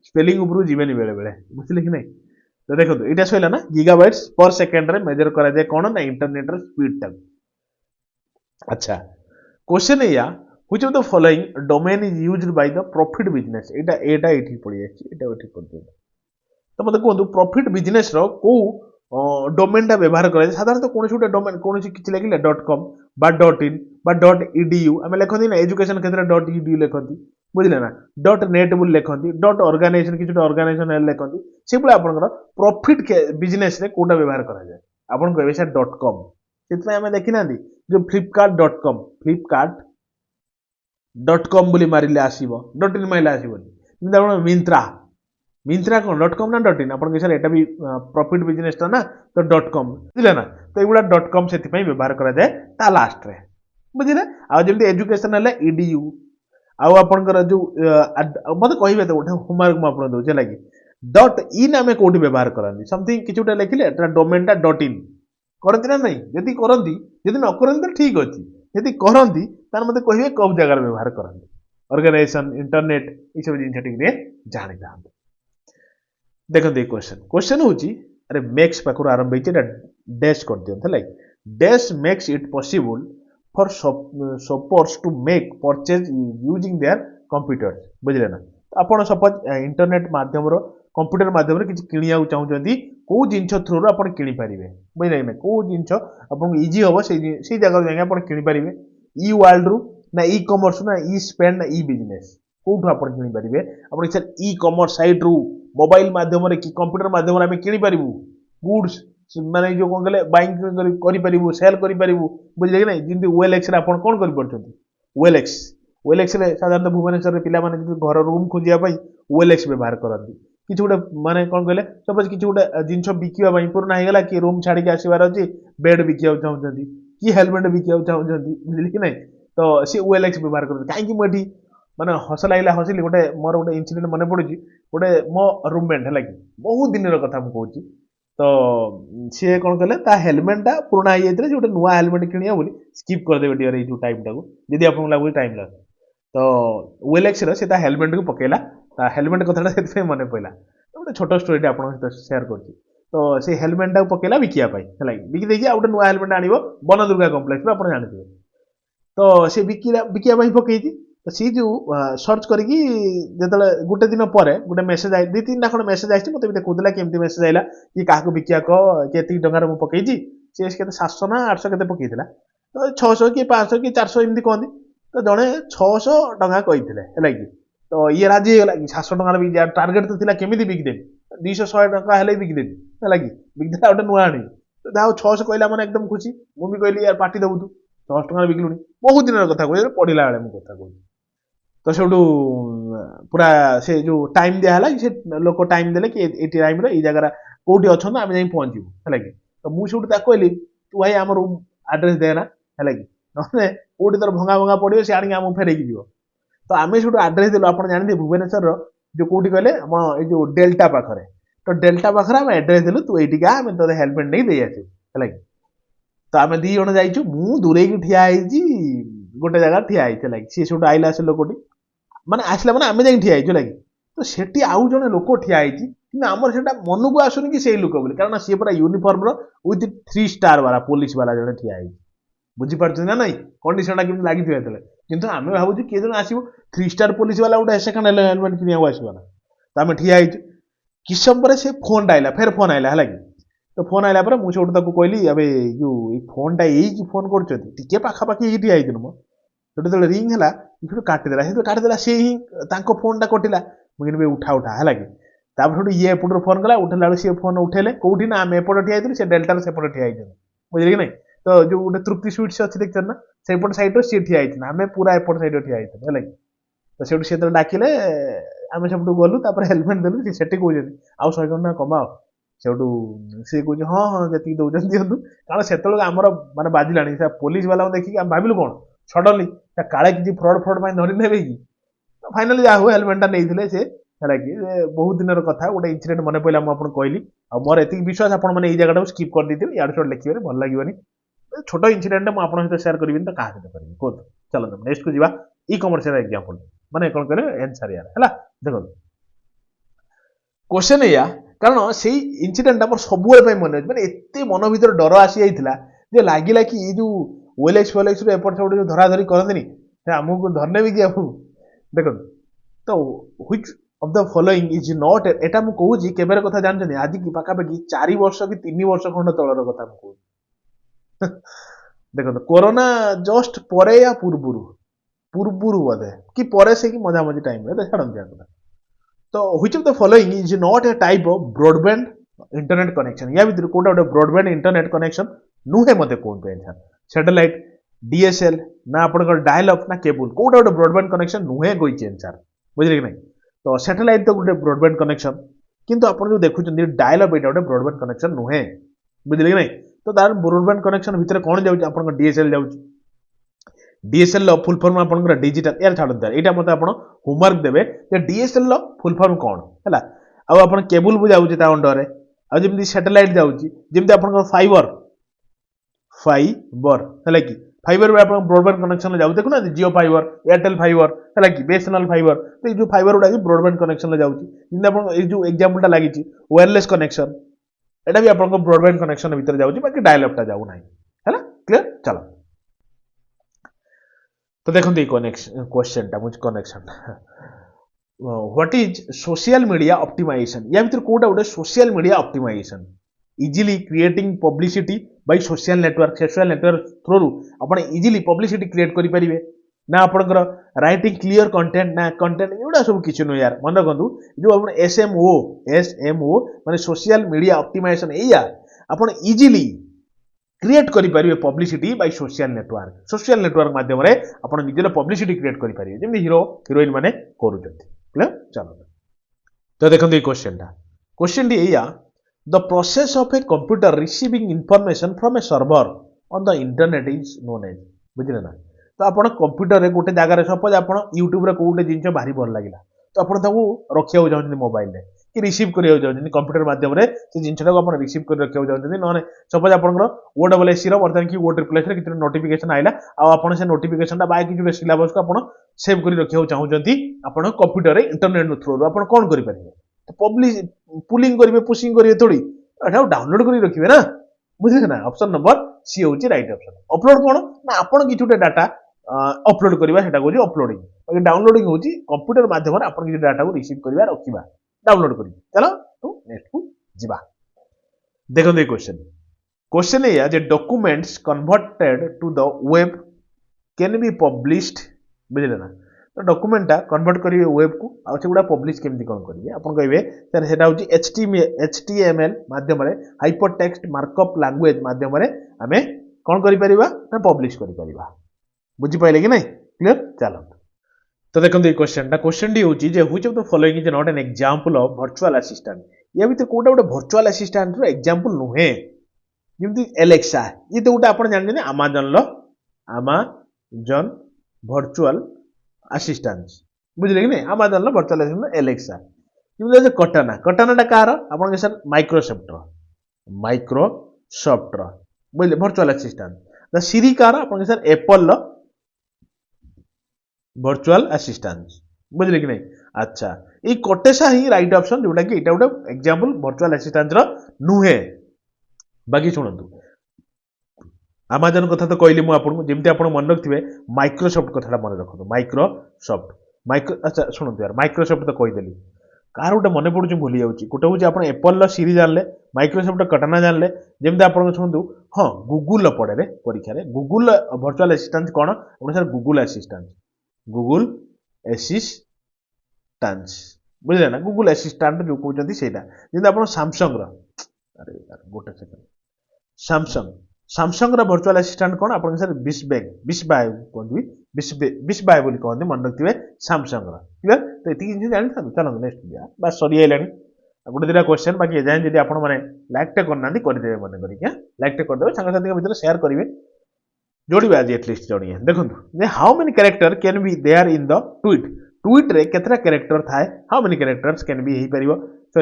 स्पेलिंग उपरू जीवेनि बेले बेले बुझे कि नहीं तो देखो यहाँ सैला ना गीगाबाइट्स पर सेकेंड रे मेजर करा जाए कौन ना इंटरनेट स्पीड टाक अच्छा क्वेश्चन या which of the following domain is used by the profit business एटा एटा एठी पड़ी अछि एटा एठी पड़ी तो मते कोन प्रॉफिट बिजनेस रो को डोमेन टा व्यवहार करे साधारणतः कौन गोटे डोमेन कौन किसी लगे .com बा .in बा .edu आम लिखती ना एजुकेशन क्षेत्र .edu लिखती बुझे ना .net बोली लिखती .organization किसी ऑर्गेनाइजेशन लिखती से भाई आप प्रॉफिट बिजनेस रे कोटा व्यवहार करा जाए आपन कहबे सर .com से आम देखी ना जो फ्लिपकार्ट.com बोली मारिले आसीबो .in मारिले आसीबोनी आप मिंत्रा कौन .com ना .in आप सर एटा भी प्रॉफिट बिजनेस टा ना तो .com बुझे ना तो युवा .com से व्यवहार करा जाए ता लास्ट रे बुझे आ जमी एजुकेशन है edu आपंकर जो मत कहे तो गोटे होमवर्क मुझे दूसरे लगे .in आम कौटी व्यवहार करती समथिंग किसी गोटे लिखिले डोमेन टा .in करती ना नहीं जदि करती जदि न करती तो ठीक अच्छे जदि करती मत कहे कौ जगार व्यवहार करती ऑर्गेनाइजेशन इंटरनेट ये सब जिन टे जानी था देखो ये क्वेश्चन हूँ अरे मेक्स पाखर आरंभ होता डैश कर दिखते like dash makes it possible for shoppers to make purchase using their computers बुझे ना आपड़ सपोज इंटरनेट माध्यम कंप्यूटर माध्यम किसी किणा चाहते कौ जिन थ्रु आप किपारे बुझे ना कौ जिन आपको इजी हम से जगह जाए आप किपारे इ वर्ल्ड रु ना इ कमर्स ना इ स्पेंड ना इ बिजनेस कौटू आप किपारे आप सर इ कमर्स साइट रु मोबाइल माध्यम कि कंप्यूटर माध्यम आम किपारू गुड्स माने जो कौन कहले बाइंग करूँ सेल करूँ बुझे ना जमी OLX आप कौन कर OLX साधारणतः भुवनेश्वर पे घर रूम खोजापी OLX व्यवहार करती किसी गोटे माने कौन कहले सपोज किसी गोटे जिन बिकापी पुराना होगा कि रूम छाड़ी आसबार अच्छी बेड बिका चाहते कि हेलमेट बिका चाहते बुझे कि नहीं तो सी OLX व्यवहार करते कहीं मुझे माने हस लगे हसिली गोटे मोर गोटे इनसीडेंट मन पड़ू गोटे मो रूममेट है कि बहुत दिन कथा मुझे तो सी कौन कहले हेलमेटा पुराना हो जाए गोटे नुआ हेलमेट किणा बोली स्किप करदे टे जो टाइम टाक जब आपको लगुच टाइम लगे तो OLX से हेलमेट को पकेला हेलमेट कथा से मन पड़ा गोटे छोट स्टोरी आप सेयार कर तो से हेलमेट को पकेला बिकापी है बिकी देखिए गोटे नुआ हेलमेट आण बन दुर्गा कम्प्लेक्स में आप जानते तो सी बिकापी पकई तो सी जो सर्च करके गोटे दिन पर गोटे मेसेज आई 2-3टा खंड मेसेज आई मतलब देखुला केमती मेसेज आइला कि क्या बिका के टकर मुझे पकई सी के 700 ना 800 के पकई तो 600 कि 500 कि 400 एमती कहती तो जड़े 600 टका कही है कि तो ये राजी होगा कि 700 टकर बिक टार्गेट तो था केमी बिकदेवी 200-100 टका है बिकदेवी है कि बिकदेला गोटे नुआ आनी तो जहाँ 600 कहला मैंने एकदम खुशी मुझे कहली यार पार्टी देवु तू 600 टका बिकलुनी बहुत दिन कथा कह पढ़ला बेले मुझे कथा कह तो से पूरा से जो टाइम दिहला से लोक टाइम देले कि ये टाइम ये जगह कौटी अच्छा आम जा पहुँचू है कि तो मुझे कहली तू भाई आम रूम आड्रेस देना है कि नहे कोठी तर भंगा भंगा पड़ो सी आनिक आमको फेरैक जीव तो आम सब आड्रेस देलु आप जानते भुवनेश्वर जो कौटी कहले जो डेल्टा पाखरे तो डेल्टा पाखरे आम एड्रेस देलु तू ये आम तो हेलमेट नहीं दे आसू है तो आम दी जन जाइचु मु दूरे ठिया गोटे जगह ठिया सी सब आइला से लोकटी माने आसला माने आम जाइए ठिया लगे तो सेठी आउ जने लोक ठिया कि आमर से मन को आसुनि कि लोक बोली कारण सी पूरा यूनिफॉर्म विथ 3 स्टार वाला पुलिस वाला जने ठिया बुझीपार ना नाई कंडीशन केमती लगी किंतु आम भावुँ किए जन आसो 3 स्टार पुलिस वाला गोटे सेकेंड हेलमेट कि आसो ना तो आम ठिया किस समय से फोन आइला फेर फोन आइला है तो फोन आइला मुझे कहली अबे जो फोन टा यही फोन कर पाखापाखि ठिया मो तो रिंग है काटिदेला से काटिदेला सी ही फोन टा कटिला मुझे उठा उठा है कि ये एपटर फोन कला उठेला सी फोन उठेले कौटी ना आम एपट ठिया से डेल्टार सेपटे ठिया बुझे कि नहीं तो जो गोटे तृप्ति स्वीट्स अच्छी देखते ना सेपट सैड्रे सी ठिया आम पूरा एपट सैड्रे ठिया है तो से डाकिले आम सब गलु हेलमेट देलु से कहते आउ 100 टଙ୍କା कमाओ सेठू सी कह हाँ हाँ जी दौरान दिंतु कारण से आमर मानने बाजिला पुलिस वाला देखिए आम भाविलु कौन सडनली काले किसी फ्रड फ्रड धरी ने कि फाइनाली जहाँ हुए हेलमेटा नहीं से है कि बहुत दिन कथा गोटे इनसीडेंट मन पड़ा मुझे कहली और मोर एति विश्वास आपने जगह स्किप कर देते यार शॉर्ट लिखे भल लगे छोट इनसीडेंट मुझे सहित सेयार करी तो क्या सहित करी कहते चलो नेक्स्ट को जीवा ई कमर्शियल एग्जांपल माने कौन कह आंसर यार है देखो क्वेश्चन या कारण से इनसीडेंट आम सब मन अच्छे मैंने एत मन भर डर आसी जाता जे लगिला कि ये जो ओएलएक्स फोएलएक्स एपट सेपट जो धराधरी करते आमको धरने भी कि देखो तो which of the following is not एटा मु कहूँ केबर कथा जानते आज की पाखापाखि 4 वर्ष कि 3 वर्ष खंड तलर कथा कहूँ देखो कोरोना जस्ट परे या पूर्वरु बोधे कि परे से कि मजा मजी टाइम छाड़ती कथा तो which of the following is not a type of broadband internet connection या भीतर कोटा गोटे ब्रॉडबैंड इंटरनेट कनेक्शन नुहे मत कहते आंसर सैटेलाइट डीएसएल ना आप डायल अप ना केबल कोटा गोटे ब्रॉडबैंड कनेक्शन नुहे कही आंसर बुझे कि नहीं तो सैटेलाइट तो गोटे ब्रॉडबैंड कनेक्शन किंतु आप जो देखुं डायल अप ये ब्रॉडबैंड कनेक्शन नुहे बुझे कि नहीं तो तार ब्रॉडबैंड कनेक्शन भितर कौन जाऊँ डीएसएल जाऊँ डीएसएल फुल फॉर्म आप डिजिटल यार छाड़ते यहाँ मत आप होमवर्क देवे डीएसएल फुल फॉर्म कौन है आप केबल भी जाऊँगी अंडर आमती सैटेलाइट जाऊँगी आप फाइबर फाइबर है कि फाइबर भी आप ब्रॉडबैंड कनेक्शन जाऊ देखुना जियो फाइबर एयरटेल फाइबर है कि बीएसएनएल फाइबर तो ये जो फाइबर गुड़ा ब्रॉडबैंड कनेक्शन जाऊँगी जो एग्जांपल लगी वायरलेस कनेक्शन एटा भी आप ब्रॉडबैंड कनेक्शन भीतर जाऊँगी बाकी डायल अपटा जाऊ ना है क्लियर चलो तो देखो क्वेश्चन टा मुझे connection what is social media optimization या भीतर कोटा गोटे social media optimization easily creating publicity by social network through आप इजिली पब्लिसिटी क्रिएट करें ना आपंकर राइटिंग क्लियर कंटेंट ना कंटेंट एगुड़ा सब किसी नुह यार मन रखु जो आप एसएमओ माने सोशल मीडिया ऑप्टिमाइजेशन या आप इजिली क्रिएट करें पब्लिसिटी बाय सोशल नेटवर्क माध्यम आप निजर पब्लिसिटी क्रिएट करें जमी हीरो हिरोइन मैंने कर चलो तो देखो ये क्वेश्चन टी या the process of a computer receiving information from a server on the internet is known as बुझे ना तो आप कंप्यूटर रे गोटे जगह सपोज आप यूट्यूब रे कोटे जिन भारी भल लगे तो आप रखा चाहते मोबाइल में कि रिसीव करा चाहते कंप्यूटर माध्यम से जिनटा को रिसीव कर रखा चाहते ना सपोज आप OSSC बर्तमान कि ओ ट्रिपल एस किसी नोटिफिकेशन आइला आप नोटिफिकेशन बाय कि सिलेबस को आप सेव कर रखा चाहते आप कंप्यूटर इंटरनेट थ्रू आप कौन करेंगे पब्लिश पुलिंग करेंगे पुशिंग करेंगे थोड़ी डाउनलोड कर रखिए ना बुझे ना ऑप्शन नंबर सी हूँ राइट ऑप्शन अपलोड कौन ना आप किसी गोटे डाटा अपलोड करवा कौन अपलोडिंग बाकी डाउनलोडिंग हूँ कंप्यूटर माध्यम आप किसी डाटा को रिसीव करवा रखा डाउनलोड कर चलो तो नेक्स्ट को जीवा देखो ये क्वेश्चन या जे documents converted to the web can be published बुझे ना तो डॉक्यूमेंटा कन्वर्ट करेंगे वेब को आगुड़ा पब्लिश केमती कौन करेंगे आप कहे सर से हूँ HTML माध्यम हाइपर टेक्स्ट मार्कअप लैंग्वेज माध्यम आम कौन कर पब्लिश कर बुझीपारे कि नहीं क्लियर चलो तो देखो ये क्वेश्चन टी हूँ which of the following is not an example of virtual assistant या भीतर कोटा गोटे वर्चुअल असिस्टेंट एग्जांपल नुहे जमी एलेक्सा ये तो गोटे आप जानते आमाजन आमाजन भर्चुअल असिस्टेंट बुझले कि नहीं आमाजन भर्चुअल असिस्टेंट एलेक्सा कि कटाना कटाना कहार आप सर माइक्रोसॉफ्ट बुझे भर्चुअल असिस्टेंट सीरी कहार आप सर एप्पल भर्चुअल असिस्टेंट बुझले कि नहीं अच्छा ये कटेसा ही राइट ऑप्शन जोटा कि एटा गोटे एग्जांपल भर्चुअल असिस्टेंट रो नुहे बाकी शुणु आमाजन कथा तो कहली मुझे आपको जमी आप मन रखिए माइक्रोसॉफ्ट कथा मन रखो माइक्रो अच्छा शुणु यार माइक्रोसॉफ्ट तो कहीदेली कार गोटे मन पड़ू भूली जाऊँगी गोटे हूँ आप एप्पल सीरी जानले माइक्रोसॉफ्ट कटाना जानले जमी आप शुणु हाँ गूगल पड़े परीक्षा गूगल भर्चुअल असिस्टेंट कौन आप सर गूगल असिस्टेंट बुझे ना गूगल असिस्टेंट जो कहते हैं जमी आप सैमसंग अरे गोटे सेकेंड सैमसंग भर्चुअल असिस्टेंट कौन आप सर बिस्बाय कहते कहते मन रखिए सैमसंग क्लियर तो ये जिन जानी था चलो नेक्स्ट दिया बस सरीगला गोटे दुटा क्वेश्चन बाकी एजाएं जब आप लाइकटे करना करदे मन कर लाइकटे करदे सांगसाथी भितर सेयार करेंगे जोड़े आज एटलिस्ट जोड़िए देखो how many character can be there in the tweet रे केतरा कैरेक्टर थाए how many characters can be हो पार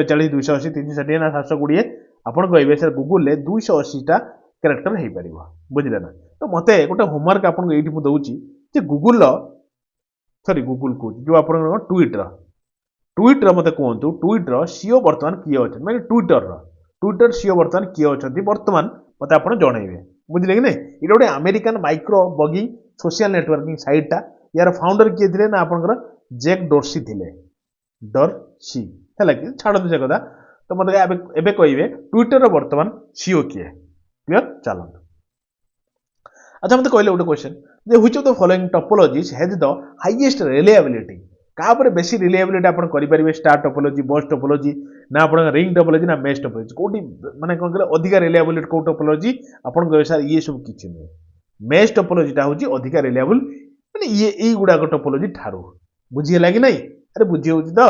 140 280 360 ना 720 आपन कहबे सर गूगल 280 टा कैरेक्टर हो पार बुझले ना तो मते गोटे होमवर्क आपको ये दूसरी जे गूगल सॉरी गूगल को जो आप ट्वीटर मत कहतु ट्वीटर सीओ बर्तमान किए अच्छा मैंने ट्विटर सीओ बर्तमान किए अच्छा बर्तमान मत आप जनइबे बुझे कि नहीं ये गोटे American micro blogging social networking साइटा यार फाउंडर किए थे ना आपंकर जैक डोर्सी थे डरसी है कि छाड़ से कथा तो मत एबे कहे ट्विटर बर्तमान सीओ किए क्लियर चलते अच्छा मत कहले गोटे question which of the following topologies has the highest reliability copper बेसी रिलायबिलिटी आप करेंगे स्टार टोपोलॉजी बस टोपोलॉजी ना आप रिंग टोपोलॉजी ना मेश टोपोलॉजी कौटी माने कौन कह अधिका रिलायबिलिटी कौ टोपोलॉजी आप सर ये सब किसी नुहे मेश टोपोलॉजीटा हूँ अधिका रिलायबल मैंने ये गुड़ाक टोपोलॉजी ठारू बुझीगला कि नहीं अरे बुझी हो तो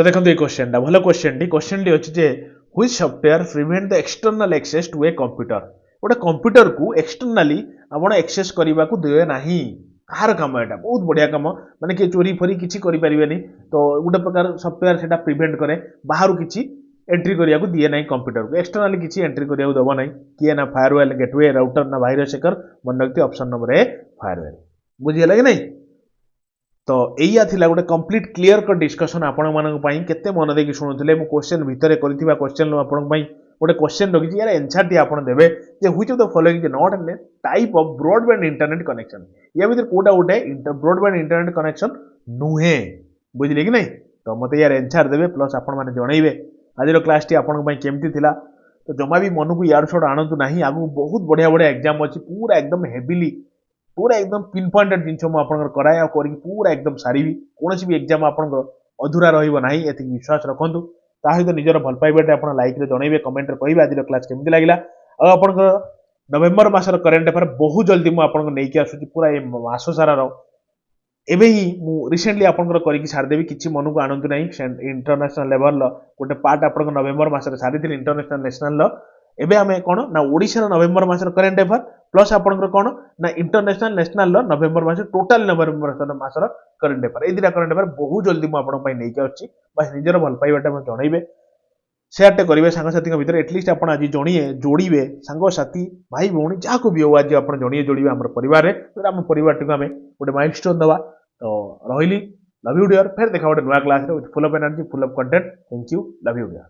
देखो ये क्वेश्चन भल क्वेश्चन टी अच्छे which software prevent the external access to a computer गोटे कंप्यूटर को एक्सटर्नाली आप एक्सेस करने को दे ना कहार कम यहाँ बहुत बढ़िया कम माने कि चोरी फोरी किसी करें तो गोटे प्रकार सॉफ्टवेयर से प्रिवेंट करे बाहर किसी एंट्री करने को दिए ना कंप्यूटर को एक्सटर्नाली किसी एंट्री करने दब ना किए ना फायरवेल गेटवे राउटर ना वायरस सेकर मन रखते ऑप्शन नंबर ए फायरवेल बुझीगला कि नहीं तो यही थिला गोटे कंप्लीट क्लियर कट डिस्कशन आपण केते मन देकी शुणुले मु क्वेश्चन भितर करथिबा क्वेश्चन आपण गोटे क्वेश्चन रखी यार एनसर टी आप देवे which of the following not an type of broadband internet connection या भीतर कोटा गोटे ब्रॉडबैंड इंटरनेट कनेक्शन नुहे बुझिले कि नहीं तो मत यार एनसर देवे प्लस आपण माने जनइबे आज क्लास टी आपण केमती थिला तो जमा भी मन को यार छोड़ आणतु नहीं आगु बहुत बढ़िया बढ़िया एग्जाम अच्छी पूरा एकदम हेविली पूरा एकदम पिन पॉइंटेड जिन मुझे कराए पूरा एकदम सारी कौन भी एग्जाम आप अधूरा रहा ये विश्वास रखु सहित निजर भल पाइबाटे आप लाइक जनइबे कमेंट कहे आज क्लास केमती लगे आप नवेम्बर मासर करेन्ट अफेयर बहुत जल्दी मुझे नहीं आसूँ पूरा ये मास सारा एवं ही रिसेंटली आपंकर करके सारिदेवी किसी मन को आणतु ना इंटरनेशनल लेवल गोटे पार्ट आप नवेम्बर मासर सारी इंटरनेशनल नेशनल एबे आमे कौन ना ओडिशा नवेम्बर मासर करेन्ट अफेयर प्लस आपंकर कौन ना इंटरनेशनल नेशनल नवेम्बर मास टोटाल नवेम्बर मासर करेन्ट अफेयर ये दुटा करेन्ट अफेयर बहुत जल्दी मुझे नहीं आसी बस निजर भल पाइबाटा जनइबे सेयारटे करेंगे सांगसाथी भितर एटलिस्ट आप आज जड़िए जोड़े सांगसाथी भाई भौणी जहाँ भी हो आज आप जड़िए जोड़े आम परिवार आम परिवार टी आम गोटे माइलस्टोन दवा तो रही लव यू डियर फिर देखा गोटे नुआ class full of energy full of content thank you love you dear.